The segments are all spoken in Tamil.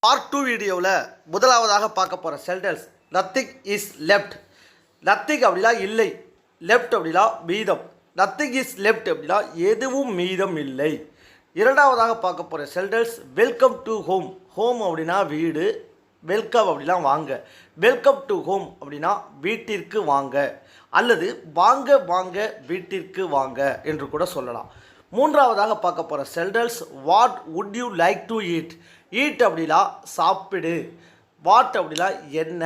பார்ட் 2 வீடியோவில் முதலாவதாக பார்க்க போகிற sentence nothing is left. Nothing அப்படின்னா இல்லை, லெஃப்ட் அப்படின்னா மீதம். நத்திங் இஸ் லெஃப்ட் அப்படின்னா எதுவும் மீதம் இல்லை. இரண்டாவதாக பார்க்க போகிற sentence welcome to home. Home அப்படின்னா வீடு, வெல்கம் அப்படின்னா வாங்க. வெல்கம் டு ஹோம் அப்படின்னா வீட்டிற்கு வாங்க, அல்லது வாங்க வாங்க வீட்டிற்கு வாங்க என்று கூட சொல்லலாம். மூன்றாவதாக பார்க்க போகிற sentence what would you like to eat. Eat அப்படின்னா சாப்பிடு. வாட் அப்படின்னா என்ன.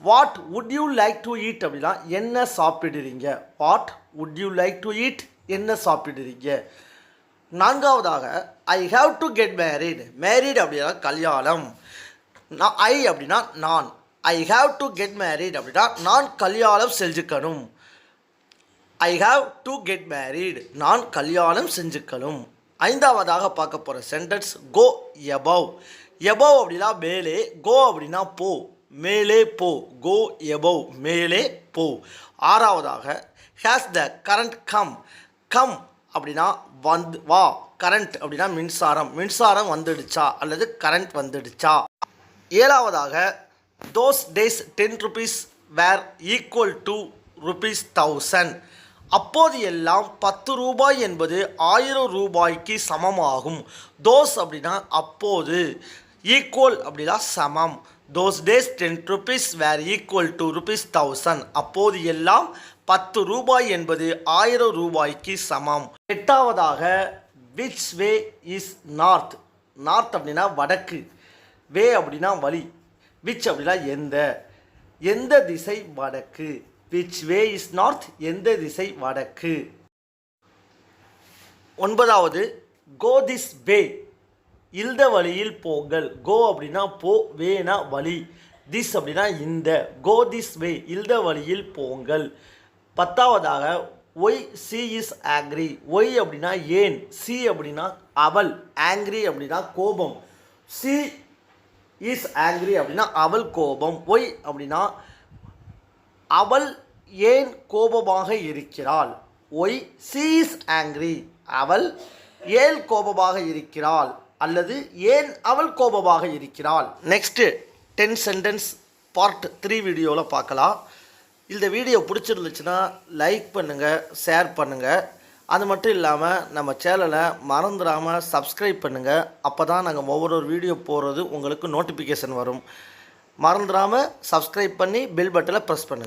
What would you like to eat அப்படின்னா என்ன சாப்பிடுறீங்க. What would you like to eat, என்ன சாப்பிடுறீங்க. நான்காவதாக I have to get married. Married அப்படின்னா கல்யாணம். ஐ அப்படின்னா நான். I have to get married அப்படின்னா நான் கல்யாணம் செஞ்சுக்கணும். I have to get married, நான் கல்யாணம் செஞ்சுக்கணும். ஐந்தாவதாக பார்க்க போகிற சென்டென்ஸ் கோ எபவ். எபவ் அப்படின்னா மேலே, கோ அப்படின்னா போ, மேலே போ. கோ எபவ், மேலே போ. ஆறாவதாக has the current come. Come அப்படின்னா வந்து வா. கரண்ட் அப்படின்னா மின்சாரம். மின்சாரம் வந்துடுச்சா அல்லது கரண்ட் வந்துடுச்சா. ஏழாவதாக those days 10 rupees were equal to ₹1000. அப்போது எல்லாம் 10 ரூபாய் என்பது 1000 ரூபாய்க்கு சமமாகும். தோஸ் அப்படின்னா அப்போது, ஈக்குவல் அப்படின்னா சமம். Those days 10 rupees were equal to ₹1000. அப்போது எல்லாம் 10 ரூபாய் என்பது 1000 ரூபாய்க்கு சமம். எட்டாவதாக which way is north. North அப்படின்னா வடக்கு, வே அப்படின்னா வழி, விச் அப்படின்னா எந்த. எந்த திசை வடக்கு. விச் வே இஸ் நார்த், எந்த திசை வடக்கு. ஒன்பதாவது கோ திஸ் வே, இந்த வழியில் போங்கள். கோ அப்படின்னா போ, வேனா வழி, திஸ் அப்படின்னா இந்த. கோ திஸ் வே, இந்த வழியில் போங்கள். பத்தாவதாக why C is angry. Why அப்படின்னா ஏன், சி அப்படின்னா அவள், ஆங்க்ரி அப்படின்னா கோபம். சி இஸ் ஆங்க்ரி அப்படின்னா அவள் கோபம். ஒய் அப்படின்னா அவள் ஏன் கோபமாக இருக்கிறாள். ஒய் சி இஸ் ஆங்க்ரி, அவள் ஏன் கோபமாக இருக்கிறாள் அல்லது ஏன் அவள் கோபமாக இருக்கிறாள். நெக்ஸ்ட்டு 10 சென்டென்ஸ் பார்ட் 3 வீடியோவில் பார்க்கலாம். இந்த வீடியோ பிடிச்சிருந்துச்சுன்னா லைக் பண்ணுங்கள், ஷேர் பண்ணுங்கள். அது மட்டும் இல்லாமல் நம்ம சேனலை மறந்துடாமல் சப்ஸ்கிரைப் பண்ணுங்கள். அப்போ தான் நாங்கள் ஒவ்வொரு வீடியோ போடுறது உங்களுக்கு நோட்டிஃபிகேஷன் வரும். மறந்துடாமல் சப்ஸ்கிரைப் பண்ணி பெல் பட்டனை ப்ரெஸ் பண்ணுங்கள்.